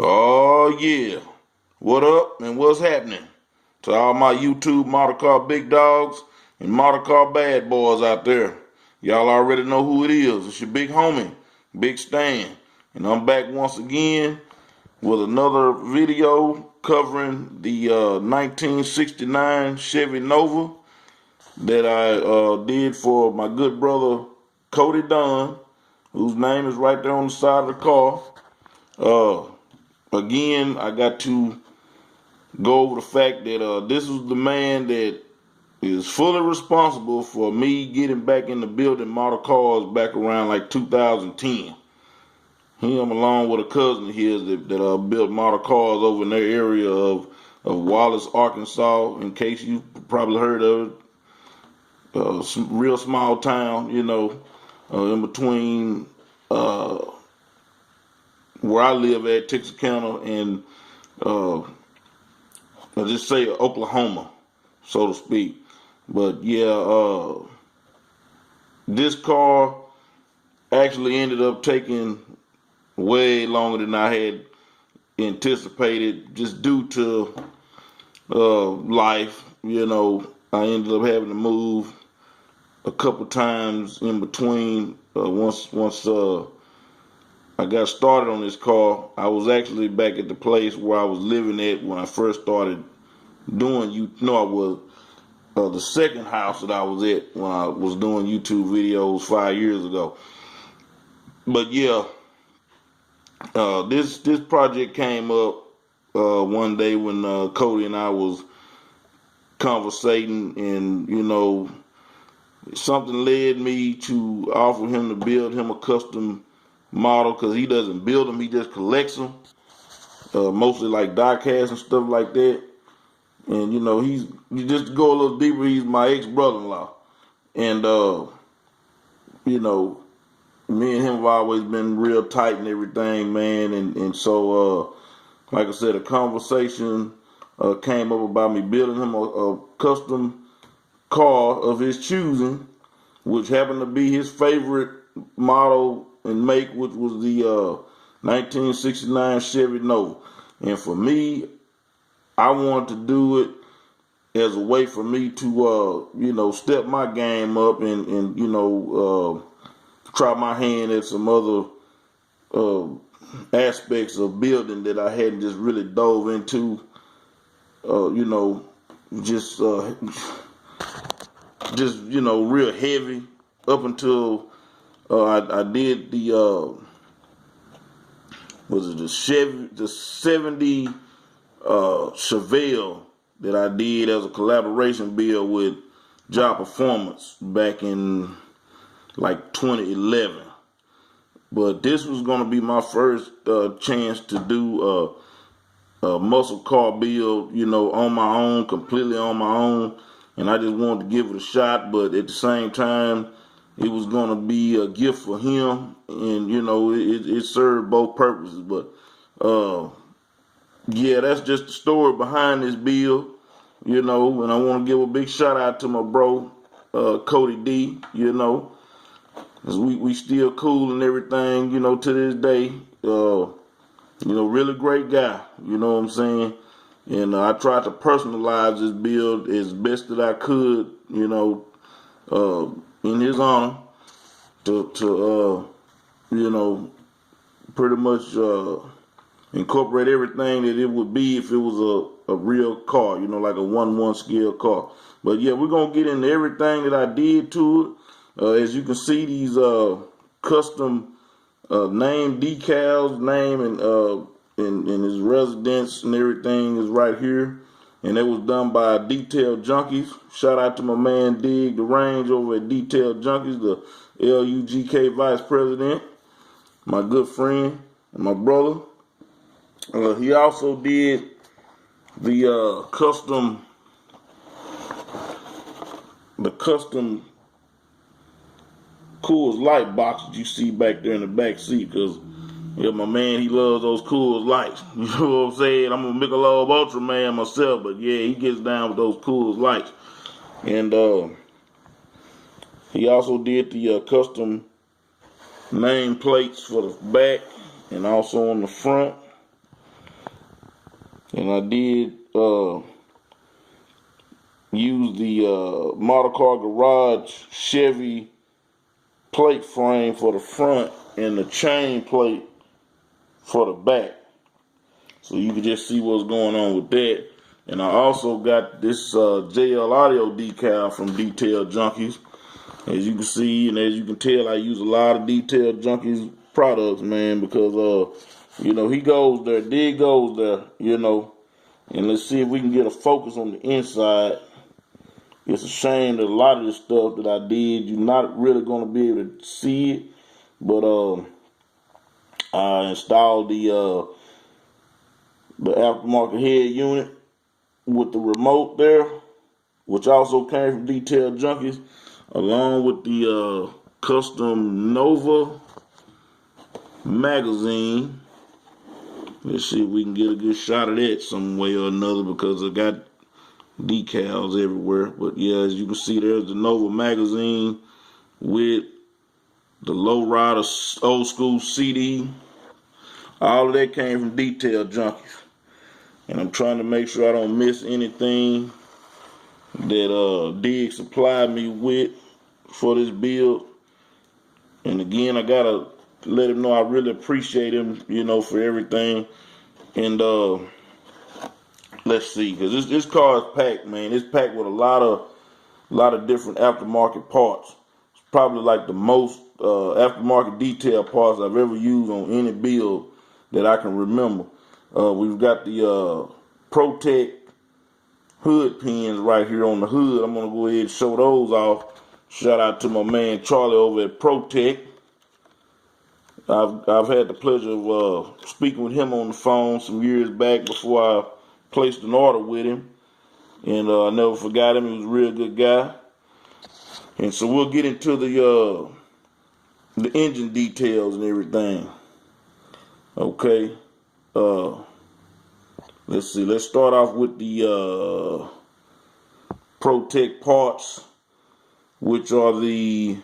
Oh yeah. What up and what's happening to all my YouTube model car big dogs and model car bad boys out there? Y'all already know who it is. It's your big homie, Big Stan. And I'm back once again with another video covering the 1969 Chevy Nova that I did for my good brother Cody Dunn, whose name is right there on the side of the car. Uh, Again, I got to go over the fact that this is the man that is fully responsible for me getting back into building model cars back around like 2010. Him along with a cousin of his that built model cars over in their area of Wallace, Arkansas. In case you probably heard of it, real small town, in between where I live at, Texarkana, and let's just say Oklahoma, so to speak. But yeah, this car actually ended up taking way longer than I had anticipated, just due to life. I ended up having to move a couple times in between. Once I got started on this car, I was actually back at the place where I was living at when I first started doing. I was the second house that I was at when I was doing YouTube videos 5 years ago. But yeah, this project came up one day when Cody and I was conversating, and something led me to offer him to build him a custom model, because he doesn't build them, he just collects them, mostly like die cast and stuff like that. And just to go a little deeper, he's my ex-brother-in-law, and me and him have always been real tight and everything, man. And so like I said, a conversation came up about me building him a custom car of his choosing, which happened to be his favorite model and make, which was the 1969 Chevy Nova. And for me, I wanted to do it as a way for me to, step my game up and try my hand at some other aspects of building that I hadn't just really dove into, just real heavy up until I did the the 70 Chevelle that I did as a collaboration build with Job Performance back in like 2011. But this was going to be my first chance to do a muscle car build, on my own, completely on my own. And I just wanted to give it a shot, but at the same time, it was going to be a gift for him. And, it served both purposes. But, yeah, that's just the story behind this build, and I want to give a big shout out to my bro, Cody D, cause we still cool and everything, to this day. Really great guy, you know what I'm saying? And I tried to personalize this build as best that I could, in his honor to pretty much incorporate everything that it would be if it was a real car, like a 1/1 scale car. But yeah, we're gonna get into everything that I did to it. As you can see, these custom name decals, name and his residence and everything is right here. And it was done by Detail Junkies. Shout out to my man Dig the Range over at Detail Junkies, the LUGK vice president, my good friend and my brother. He also did the custom Coors Light box that you see back there in the back seat, because my man, he loves those Coors Lights. You know what I'm saying? I'm a Michelob Ultra man myself, but yeah, he gets down with those Coors Lights. And he also did the custom name plates for the back and also on the front. And I did use the Model Car Garage Chevy plate frame for the front and the chain plate for the back. So you can just see what's going on with that. And I also got this JL Audio decal from Detail Junkies. As you can see and as you can tell, I use a lot of Detail Junkies products, man, because you know, he goes there, Dig goes there, you know. And let's see if we can get a focus on the inside. It's a shame that a lot of this stuff that I did, you're not really going to be able to see it. But I installed the aftermarket head unit with the remote there, which also came from Detail Junkies, along with the custom Nova magazine. Let's see if we can get a good shot of that some way or another, because I got decals everywhere. But yeah, as you can see, there's the Nova magazine with the Lowrider old school CD. All of that came from Detail Junkies. And I'm trying to make sure I don't miss anything that Dig supplied me with for this build. And again, I gotta let him know I really appreciate him, you know, for everything. And let's see, because this car is packed, man. It's packed with a lot of different aftermarket parts. It's probably like the most aftermarket detail parts I've ever used on any build that I can remember. We've got the Protect hood pins right here on the hood. I'm gonna go ahead and show those off. Shout out to my man Charlie over at Protect. I've had the pleasure of speaking with him on the phone some years back before I placed an order with him, and I never forgot him. He was a real good guy. And so we'll get into the engine details and everything. Okay. Let's see. Let's start off with the Protect parts, which are the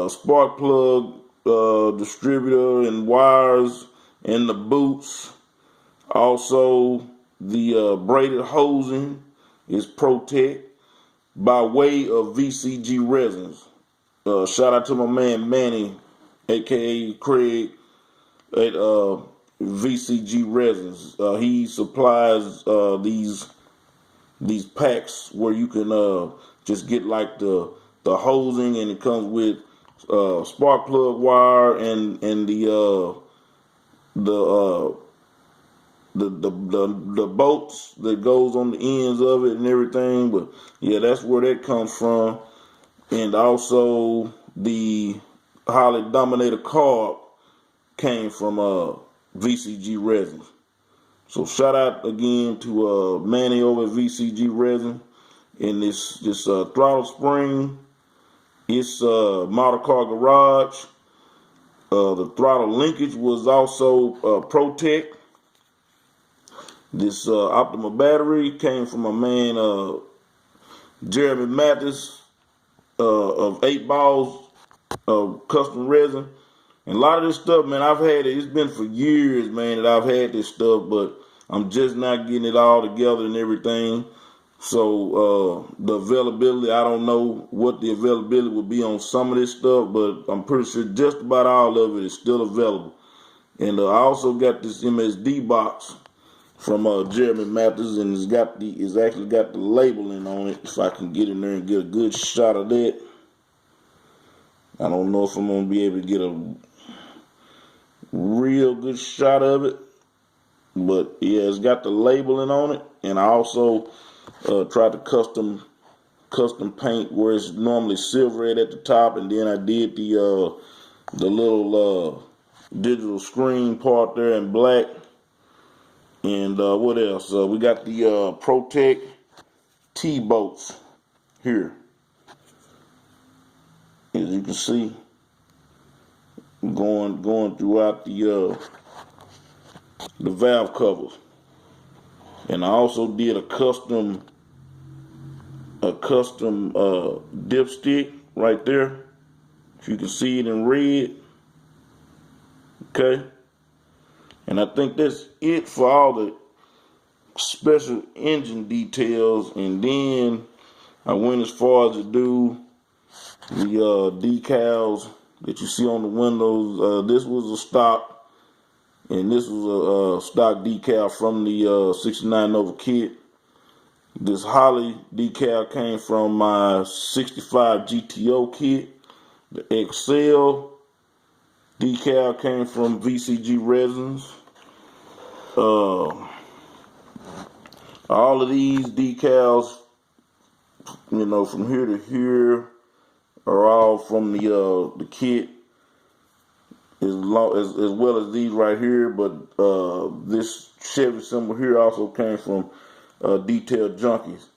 spark plug distributor and wires and the boots. Also, the braided hosing is Protect by way of VCG resins. Shout out to my man Manny, aka Craig, at VCG resins. He supplies these packs where you can just get like the hosing, and it comes with spark plug wire and the bolts that goes on the ends of it and everything. But yeah, that's where that comes from. And also the Harley Dominator carb came from VCG resin. So shout out again to Manny over at VCG resin. And this throttle spring, it's Model Car Garage. The throttle linkage was also Protect. This Optima battery came from a man Jeremy Mathis of 8 Balls custom resin. And a lot of this stuff, man, I've had it. It's been for years, man, that I've had this stuff, but I'm just not getting it all together and everything. So the availability, I don't know what the availability will be on some of this stuff, but I'm pretty sure just about all of it is still available. And I also got this MSD box from Jeremy Mathis, and it's actually got the labeling on it. If I can get in there and get a good shot of that. I don't know if I'm gonna be able to get a real good shot of it, but yeah, it's got the labeling on it. And I also tried to custom paint where it's normally silver at the top, and then I did the little digital screen part there in black. And what else? We got the Protect T-bolts here. As you can see, going throughout the valve covers. And I also did a custom dipstick right there. If you can see it in red. Okay. And I think that's it for all the special engine details. And then I went as far as to do the decals that you see on the windows. This was a stock, and this was a stock decal from the 69 Nova kit. This Holly decal came from my 65 GTO kit. The XL decal came from VCG Resins. All of these decals, from here to here, are all from the kit, as well as these right here. But this Chevy symbol here also came from Detail Junkies.